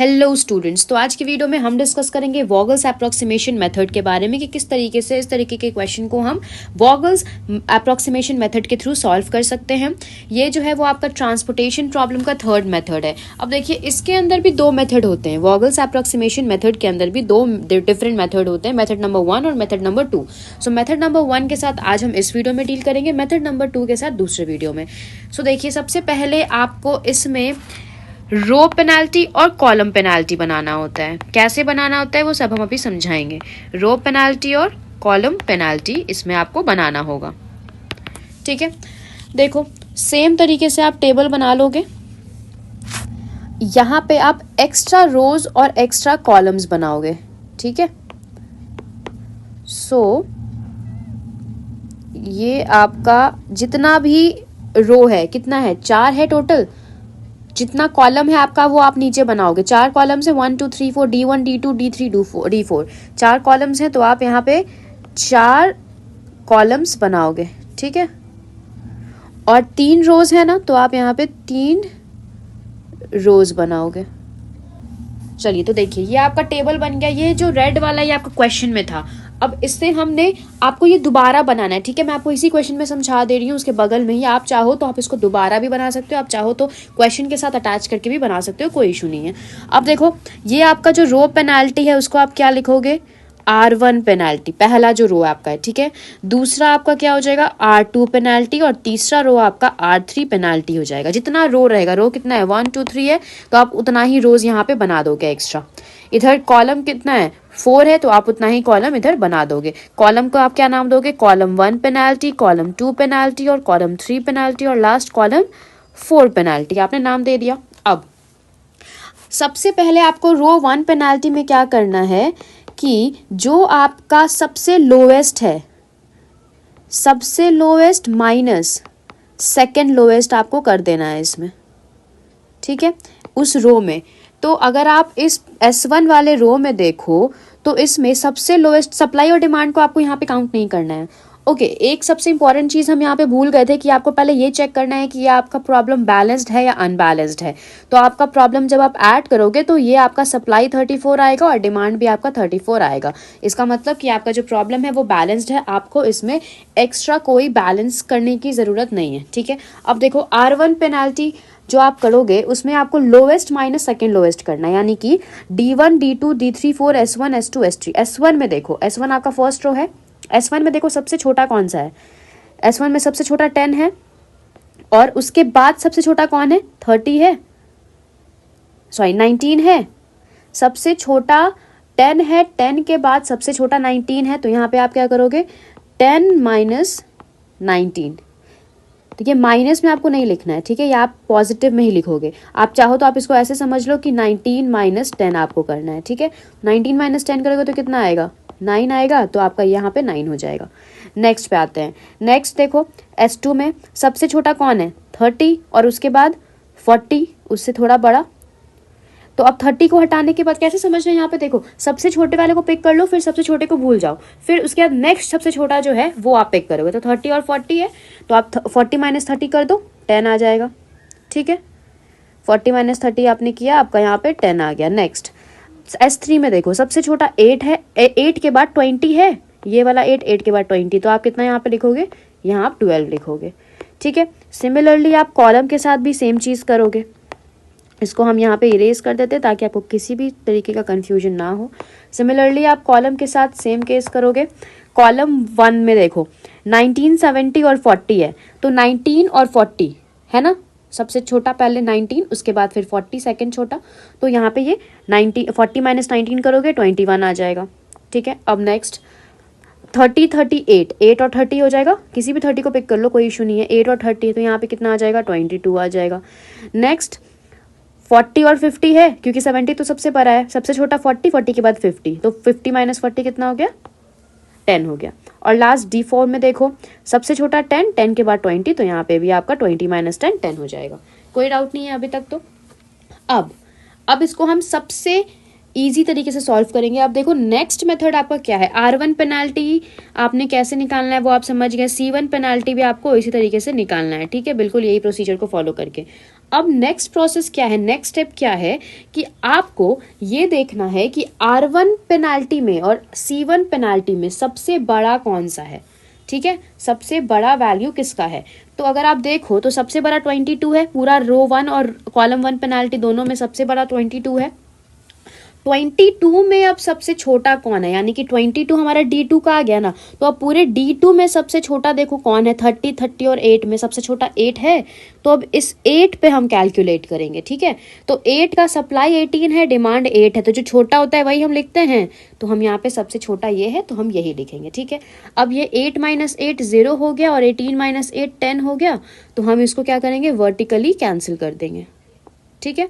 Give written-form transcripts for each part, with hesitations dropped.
Hello students, तो आज की वीडियो में हम डिस्कस करेंगे वॉगल्स अप्रोक्सीमेशन मेथड के बारे में कि किस तरीके से इस तरीके के क्वेश्चन को हम वॉगल्स अप्रोक्सीमेशन मेथड के थ्रू सॉल्व कर सकते हैं। ये जो है वो आपका ट्रांसपोर्टेशन प्रॉब्लम का थर्ड मेथड है। अब देखिए, इसके अंदर भी दो मेथड होते हैं। वॉगल्स अप्रोक्सीमेशन मेथड के अंदर भी दो डिफरेंट मेथड होते हैं, मेथड नंबर 1 और मेथड नंबर 2। सो मेथड नंबर 1 के साथ आज हम इस वीडियो में डील करेंगे, मेथड नंबर 2 के साथ दूसरे वीडियो में। सो देखिए, सबसे पहले आपको इसमें रो पेनाल्टी और कॉलम पेनाल्टी बनाना होता है। कैसे बनाना होता है वो सब हम अभी समझाएंगे। रो पेनाल्टी और कॉलम पेनाल्टी इसमें आपको बनाना होगा, ठीक है। देखो, सेम तरीके से आप टेबल बना लोगे। यहाँ पे आप एक्स्ट्रा रोज और एक्स्ट्रा कॉलम्स बनाओगे, ठीक है। सो ये आपका जितना भी रो है, कितना है, 4 है टोटल। जितना कॉलम है आपका वो आप नीचे बनाओगे। 4 कॉलम्स है, 1 2 3 4, D1 D2 D3 D4। 4 columns हैं तो आप यहाँ पे 4 कॉलम्स बनाओगे, ठीक है। और 3 रोज है ना, तो आप यहाँ पे 3 रोज बनाओगे। चलिए, तो देखिए ये आपका टेबल बन गया। ये जो रेड वाला ये आपका क्वेश्चन में था। अब इससे हमने आपको ये दोबारा बनाना है, ठीक है। मैं आपको इसी क्वेश्चन में समझा दे रही हूँ, उसके बगल में ही। आप चाहो तो आप इसको दोबारा भी बना सकते हो, आप चाहो तो क्वेश्चन के साथ अटैच करके भी बना सकते हो, कोई इशू नहीं है। अब देखो, ये आपका जो रो पेनाल्टी है उसको आप क्या लिखोगे, R1 पेनाल्टी, पहला जो रो आपका है, ठीक है। दूसरा आपका क्या हो जाएगा, R2 पेनाल्टी, और तीसरा रो आपका R3 पेनाल्टी हो जाएगा। जितना रो रहेगा, रो कितना है, 1 2 3 है, तो आप उतना ही रोज यहाँ पे बना दोगे एक्स्ट्रा। इधर कॉलम कितना है, 4 है, तो आप उतना ही कॉलम इधर बना दोगे। कॉलम को आप क्या नाम दोगे, कॉलम 1 पेनाल्टी, कॉलम 2 पेनाल्टी, और कॉलम 3 पेनाल्टी, और लास्ट कॉलम 4 पेनाल्टी आपने नाम दे दिया। अब सबसे पहले आपको रो 1 पेनाल्टी में क्या करना है कि जो आपका सबसे लोवेस्ट है, सबसे लोवेस्ट माइनस सेकेंड लोवेस्ट आपको कर देना है इसमें, ठीक है, उस रो में। तो अगर आप इस S1 वाले रो में देखो तो इसमें सबसे लोएस्ट सप्लाई और डिमांड को आपको यहाँ पे काउंट नहीं करना है। ओके, एक सबसे इंपॉर्टेंट चीज़ हम यहाँ पे भूल गए थे कि आपको पहले ये चेक करना है कि ये आपका प्रॉब्लम बैलेंस्ड है या अनबैलेंस्ड है। तो आपका प्रॉब्लम जब आप ऐड करोगे तो ये आपका सप्लाई 34 आएगा और डिमांड भी आपका 34 आएगा। इसका मतलब कि आपका जो प्रॉब्लम है वो बैलेंस्ड है, आपको इसमें एक्स्ट्रा कोई बैलेंस करने की ज़रूरत नहीं है, ठीक है। अब देखो, R1 पेनाल्टी जो आप करोगे उसमें आपको लोवेस्ट माइनस सेकेंड लोवेस्ट करना है, यानी कि D1 D2 D3 4 S1 S2 S3। S1 में देखो, S1 आपका फर्स्ट रो है। S1 में देखो सबसे छोटा कौन सा है, S1 में सबसे छोटा 10 है, और उसके बाद सबसे छोटा कौन है, 30 है, सॉरी 19 है। सबसे छोटा 10 है, 10 के बाद सबसे छोटा 19 है, तो यहाँ पे आप क्या करोगे, 10 माइनस 19। ठीक है, माइनस में आपको नहीं लिखना है, ठीक है, या आप पॉजिटिव में ही लिखोगे। आप चाहो तो आप इसको ऐसे समझ लो कि 19 माइनस 10 आपको करना है, ठीक है। 19 माइनस 10 करोगे तो कितना आएगा, 9 आएगा, तो आपका यहाँ पे 9 हो जाएगा। नेक्स्ट पे आते हैं। नेक्स्ट देखो, S2 में सबसे छोटा कौन है, 30, और उसके बाद 40, उससे थोड़ा बड़ा। तो अब 30 को हटाने के बाद कैसे समझना है, यहाँ पे देखो, सबसे छोटे वाले को पिक कर लो, फिर सबसे छोटे को भूल जाओ, फिर उसके बाद नेक्स्ट सबसे छोटा जो है वो आप पिक करोगे। तो 30 और 40 है, तो आप 40 माइनस 30 कर दो, 10 आ जाएगा, ठीक है। 40 माइनस 30 आपने किया, आपका यहाँ पे 10 आ गया। नेक्स्ट S3 में देखो, सबसे छोटा 8 है, 8 के बाद 20 है, ये वाला 8 के बाद 20, तो आप कितना यहाँ पे लिखोगे, यहाँ आप 12 लिखोगे, ठीक है। सिमिलरली आप कॉलम के साथ भी सेम चीज़ करोगे। इसको हम यहाँ पे इरेज कर देते हैं ताकि आपको किसी भी तरीके का कंफ्यूजन ना हो। सिमिलरली आप कॉलम के साथ सेम केस करोगे। कॉलम 1 में देखो 19 70 और 40 है, तो 19 और 40 है ना, सबसे छोटा पहले 19, उसके बाद फिर 40 सेकेंड छोटा, तो यहाँ पे ये 40 माइनस 19 करोगे 21 आ जाएगा, ठीक है। अब नेक्स्ट 30 38, 8 और 30 हो जाएगा, किसी भी 30 को पिक कर लो, कोई इशू नहीं है। 8 और 30, तो यहाँ पे कितना आ जाएगा, 22 आ जाएगा। नेक्स्ट 40 और 50 है, क्योंकि 70 तो सबसे बड़ा है, सबसे छोटा 40, 40 के बाद 50, तो 50 माइनस 40 कितना हो गया, 10 हो गया। और लास्ट D4 में देखो, सबसे छोटा 10, 10 के बाद 20, तो यहाँ पे भी आपका 20 माइनस 10 10 हो जाएगा। कोई डाउट नहीं है अभी तक तो। अब इसको हम सबसे इजी तरीके से सॉल्व करेंगे। आप देखो नेक्स्ट मेथड आपका क्या है, R1 पेनाल्टी आपने कैसे निकालना है वो आप समझ गए, C1 पेनाल्टी भी आपको इसी तरीके से निकालना है, ठीक है, बिल्कुल यही प्रोसीजर को फॉलो करके। अब नेक्स्ट प्रोसेस क्या है, नेक्स्ट स्टेप क्या है कि आपको ये देखना है कि R1 पेनाल्टी में और C1 पेनाल्टी में सबसे बड़ा कौन सा है, ठीक है, सबसे बड़ा वैल्यू किसका है। तो अगर आप देखो तो सबसे बड़ा 22 है, पूरा रो 1 और कॉलम 1 पेनाल्टी दोनों में सबसे बड़ा 22 है। 22 में अब सबसे छोटा कौन है, यानी कि 22 हमारा D2 का आ गया ना, तो अब पूरे D2 में सबसे छोटा देखो कौन है, 30 और 8 में सबसे छोटा 8 है। तो अब इस 8 पे हम कैलकुलेट करेंगे, ठीक है। तो 8 का सप्लाई 18 है, डिमांड 8 है, तो जो छोटा होता है वही हम लिखते हैं। तो हम यहाँ पे सबसे छोटा ये है तो हम यही लिखेंगे, ठीक है। अब ये 8 - 8 0 हो गया और 18 - 8 10 हो गया। तो हम इसको क्या करेंगे, वर्टिकली कैंसिल कर देंगे, ठीक है।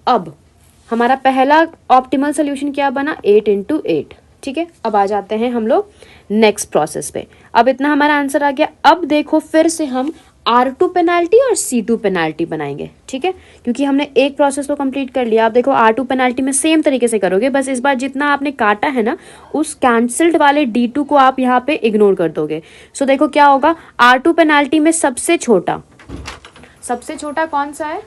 अब हमारा पहला ऑप्टिमल सोल्यूशन क्या बना, 8 × 8, ठीक है। अब आ जाते हैं हम लोग नेक्स्ट प्रोसेस पे। अब इतना हमारा आंसर आ गया। अब देखो फिर से हम R2 पेनाल्टी और C2 पेनाल्टी बनाएंगे, ठीक है, क्योंकि हमने एक प्रोसेस को कंप्लीट कर लिया। आप देखो R2 पेनाल्टी में सेम तरीके से करोगे, बस इस बार जितना आपने काटा है ना उस कैंसल्ड वाले D2 को आप यहाँ पे इग्नोर कर दोगे। सो देखो क्या होगा, R2 पेनाल्टी में सबसे छोटा कौन सा है,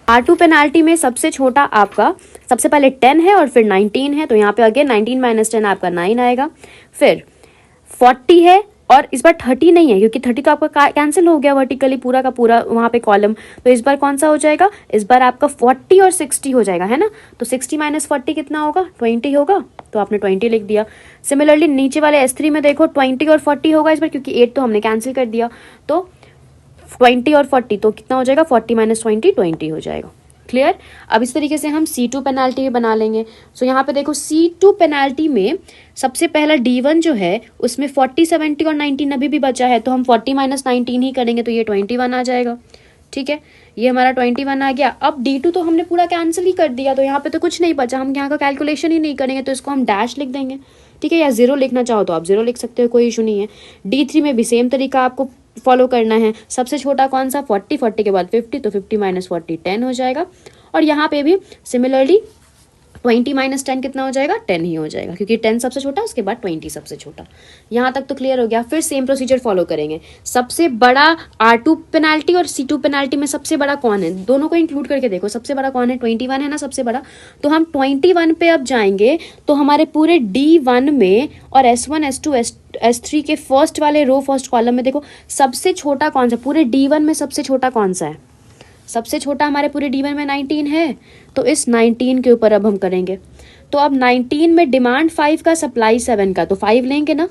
R2 पेनाल्टी में सबसे छोटा आपका सबसे पहले 10 है और फिर 19 है, तो यहाँ पे अगेन 19 - 10 आपका 9 आएगा। फिर 40 है और इस बार 30 नहीं है क्योंकि 30 तो आपका कैंसिल हो गया वर्टिकली पूरा का पूरा वहाँ पे कॉलम। तो इस बार कौन सा हो जाएगा, इस बार आपका 40 और 60 हो जाएगा, है ना। तो 60 - 40 कितना होगा, 20 होगा, तो आपने 20 लिख दिया। सिमिलरली नीचे वाले S3 में देखो 20 और 40 होगा इस बार, क्योंकि 8 तो हमने कैंसिल कर दिया। तो 20 और 40 तो कितना हो जाएगा, 40 - 20 20 हो जाएगा। क्लियर। अब इस तरीके से हम C2 पेनाल्टी भी बना लेंगे। सो यहाँ पे देखो C2 पेनाल्टी में सबसे पहला D1 जो है उसमें 40 70 और 19 अभी भी बचा है, तो हम 40 - 19 ही करेंगे, तो ये 21 आ जाएगा, ठीक है। ये हमारा 21 आ गया। अब D2 तो हमने पूरा कैंसिल ही कर दिया, तो यहाँ पे तो कुछ नहीं बचा, हम यहाँ का कैलकुलेशन ही नहीं करेंगे, तो इसको हम डैश लिख देंगे, ठीक है, या 0 लिखना चाहो तो आप 0 लिख सकते हो, कोई इशू नहीं है। D3 में भी सेम तरीका आपको फॉलो करना है। सबसे छोटा कौन सा, 40 के बाद 50, तो 50 - 40 10 हो जाएगा। और यहाँ पे भी सिमिलरली 20 - 10 कितना हो जाएगा, 10 ही हो जाएगा, क्योंकि 10 सबसे छोटा उसके बाद 20 सबसे छोटा। यहाँ तक तो क्लियर हो गया। फिर सेम प्रोसीजर फॉलो करेंगे। सबसे बड़ा R2 पेनाल्टी और C2 पेनाल्टी में सबसे बड़ा कौन है, दोनों को इंक्लूड करके देखो सबसे बड़ा कौन है, 21 है ना सबसे बड़ा। तो हम 21 पे अब जाएंगे, तो हमारे पूरे D1 में और S1 S2 S3 के फर्स्ट वाले रो फर्स्ट कॉलम में देखो सबसे छोटा कौन सा, पूरे D1 में सबसे छोटा कौन सा है, सबसे छोटा हमारे पूरे D1 में 19 है। तो इस 19 के ऊपर अब हम करेंगे। तो अब 19 में डिमांड 5 का, सप्लाई 7 का, तो 5 लेंगे ना,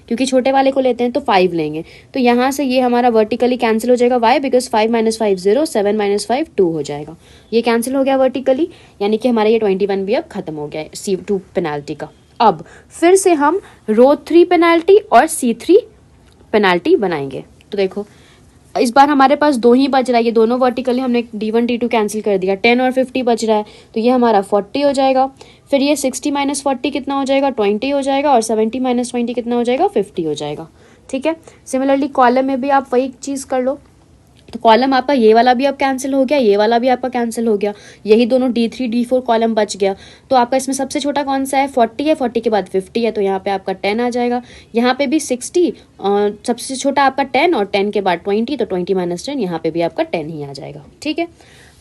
क्योंकि छोटे वाले को लेते हैं तो 5 लेंगे। तो यहाँ से ये हमारा वर्टिकली कैंसिल हो जाएगा, वाई, बिकॉज 5 - 5 0, 7 - 5 2 हो जाएगा। ये कैंसिल हो गया वर्टिकली, यानी कि हमारा ये 21 भी अब खत्म हो गया C2 पेनाल्टी का। अब फिर से हम रो 3 पेनाल्टी और C3 पेनाल्टी बनाएंगे। तो देखो इस बार हमारे पास 2 ही बच रहा है, ये दोनों वर्टिकली हमने D1 D2 कैंसिल कर दिया, 10 और 50 बच रहा है, तो ये हमारा 40 हो जाएगा। फिर ये 60 - 40 कितना हो जाएगा, 20 हो जाएगा, और 70 - 20 कितना हो जाएगा, 50 हो जाएगा, ठीक है। सिमिलरली कॉलम में भी आप वही चीज़ कर लो। तो कॉलम आपका ये वाला भी अब कैंसिल हो गया, ये वाला भी आपका कैंसिल हो गया, यही दोनों D3 D4 कॉलम बच गया। तो आपका इसमें सबसे छोटा कौन सा है, 40 है, 40 के बाद 50 है, तो यहाँ पे आपका 10 आ जाएगा। यहाँ पे भी 60, सबसे छोटा आपका 10 और 10 के बाद 20, तो 20 - 10 यहाँ पे भी आपका 10 ही आ जाएगा, ठीक है।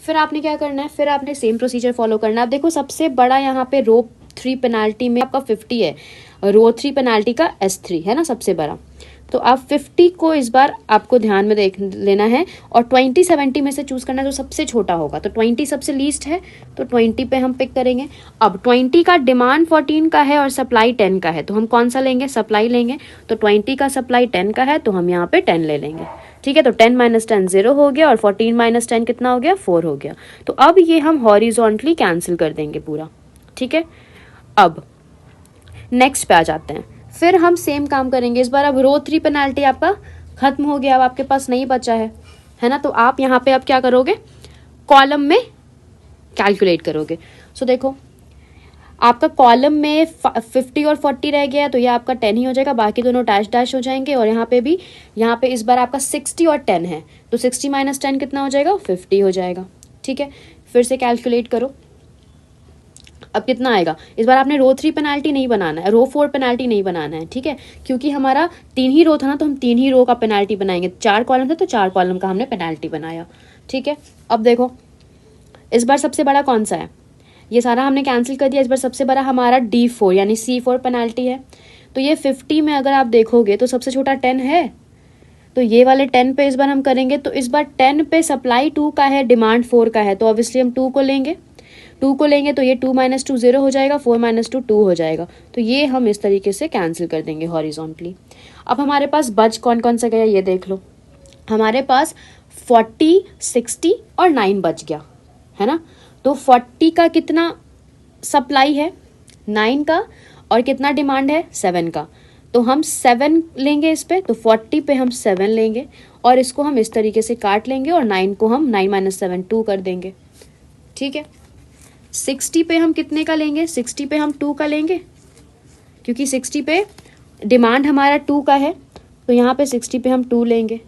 फिर आपने क्या करना है, फिर आपने सेम प्रोसीजर फॉलो करना है। अब देखो सबसे बड़ा यहाँ पे रो 3 पेनाल्टी में आपका 50 है, रो 3 पेनाल्टी का S3 है ना सबसे बड़ा। तो आप 50 को इस बार आपको ध्यान में देख लेना है, और 20 70 में से चूज करना है जो सबसे छोटा होगा। तो 20 सबसे लीस्ट है, तो 20 पे हम पिक करेंगे। अब 20 का डिमांड 14 का है और सप्लाई 10 का है, तो हम कौन सा लेंगे, सप्लाई लेंगे। तो 20 का सप्लाई 10 का है, तो हम यहाँ पे 10 ले लेंगे, ठीक है। तो 10 - 10 0 हो गया, और 14 - 10 कितना हो गया, 4 हो गया। तो अब ये हम हॉरिजॉन्टली कैंसिल कर देंगे पूरा, ठीक है। अब नेक्स्ट पे आ जाते हैं। फिर हम सेम काम करेंगे इस बार। अब रो 3 पेनाल्टी आपका खत्म हो गया, अब आपके पास नहीं बचा है ना। तो आप यहाँ पे अब क्या करोगे, कॉलम में कैलकुलेट करोगे। सो देखो आपका कॉलम में 50 और 40 रह गया है, तो ये आपका 10 ही हो जाएगा, बाकी दोनों डैश डैश हो जाएंगे। और यहाँ पे भी, यहाँ पे इस बार आपका 60 और 10 है, तो 60 - 10 कितना हो जाएगा, 50 हो जाएगा, ठीक है। फिर से कैलकुलेट करो। अब कितना आएगा, इस बार आपने रो 3 पेनाल्टी नहीं बनाना है, रो 4 पेनाल्टी नहीं बनाना है, ठीक है, क्योंकि हमारा 3 ही रो था ना, तो हम 3 ही रो का पेनाल्टी बनाएंगे। 4 कॉलम था तो 4 कॉलम का हमने पेनाल्टी बनाया, ठीक है। अब देखो इस बार सबसे बड़ा कौन सा है, ये सारा हमने कैंसिल कर दिया। इस बार सबसे बड़ा हमारा D4 यानी C4 पेनाल्टी है। तो ये 50 में अगर आप देखोगे तो सबसे छोटा 10 है, तो ये वाले 10 पे इस बार हम करेंगे। तो इस बार 10 पे सप्लाई 2 का है, डिमांड 4 का है, तो ऑब्वियसली हम 2 को लेंगे। 2 को लेंगे तो ये 2 - 2 0 हो जाएगा, 4 - 2 2 हो जाएगा। तो ये हम इस तरीके से कैंसिल कर देंगे हॉरिजॉन्टली। अब हमारे पास बच कौन कौन सा गया ये देख लो। हमारे पास 40, 60 और 9 बच गया है ना। तो 40 का कितना सप्लाई है, 9 का, और कितना डिमांड है, 7 का। तो हम 7 लेंगे इस पे, तो 40 पे हम 7 लेंगे और इसको हम इस तरीके से काट लेंगे और 9 को हम 9 - 7 2 कर देंगे, ठीक है। 60 पे हम कितने का लेंगे, 60 पे हम 2 का लेंगे, क्योंकि 60 पे डिमांड हमारा 2 का है, तो यहाँ पे 60 पे हम 2 लेंगे,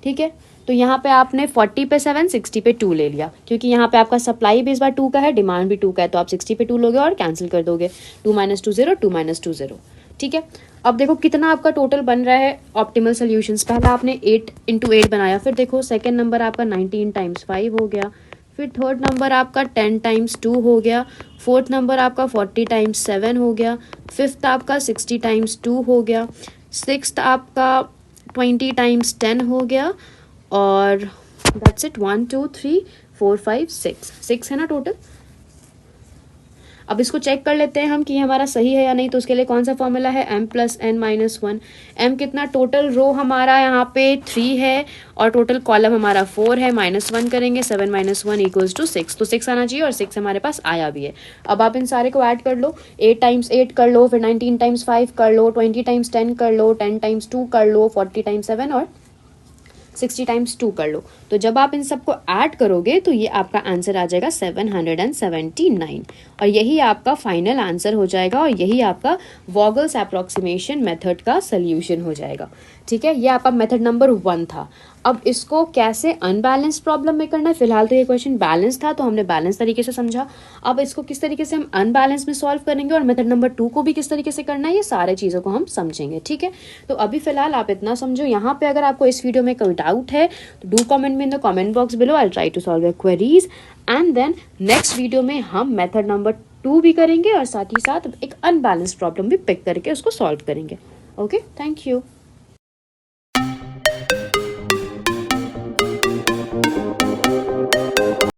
ठीक है। तो यहाँ पे आपने 40 पे 7, 60 पे 2 ले लिया, क्योंकि यहाँ पे आपका सप्लाई भी इस बार 2 का है, डिमांड भी 2 का है, तो आप 60 पे 2 लोगे और कैंसिल कर दोगे। 2 - 2 0, 2 - 2 0, ठीक है। अब देखो कितना आपका टोटल बन रहा है ऑप्टिमल सॉल्यूशंस। पहला आपने 8 × 8 बनाया, फिर देखो सेकेंड नंबर आपका 19 × 5 हो गया, फिर थर्ड नंबर आपका 10 × 2 हो गया, फोर्थ नंबर आपका 40 × 7 हो गया, फिफ्थ आपका 60 × 2 हो गया, सिक्स्थ आपका 20 × 10 हो गया, और दैट्स इट। 1 2 3 4 5 6 है ना टोटल। अब इसको चेक कर लेते हैं हम कि हमारा सही है या नहीं। तो उसके लिए कौन सा फॉर्मूला है, m + n - 1। m कितना, टोटल रो हमारा यहाँ पे 3 है और टोटल कॉलम हमारा 4 है, -1 करेंगे, 7 - 1 = 6। तो 6 आना चाहिए और 6 हमारे पास आया भी है। अब आप इन सारे को ऐड कर लो, 8 × 8 कर लो, फिर 19 × 5 कर लो, 20 × 10 कर लो, 10 × 2 कर लो, 40 × 7 और 60 × 2 कर लो। तो जब आप इन सबको ऐड करोगे तो ये आपका आंसर आ जाएगा 779, और यही आपका फाइनल आंसर हो जाएगा, और यही आपका वॉगल्स अप्रोक्सीमेशन मेथड का सल्यूशन हो जाएगा, ठीक है। ये आपका मेथड नंबर 1 था। अब इसको कैसे अनबैलेंस प्रॉब्लम में करना है, फिलहाल तो ये क्वेश्चन बैलेंस था तो हमने बैलेंस तरीके से समझा। अब इसको किस तरीके से हम अनबैलेंस में सॉल्व करेंगे और मेथड नंबर 2 को भी किस तरीके से करना है, ये सारे चीज़ों को हम समझेंगे, ठीक है। तो अभी फिलहाल आप इतना समझो। यहाँ पे अगर आपको इस वीडियो में कोई डाउट है तो डू कमेंट में in the comment box below, I try to solve your queries, and then next video में हम मेथड नंबर 2 भी करेंगे और साथ ही साथ एक अनबैलेंस प्रॉब्लम भी पिक करके उसको सॉल्व करेंगे। Okay, thank you.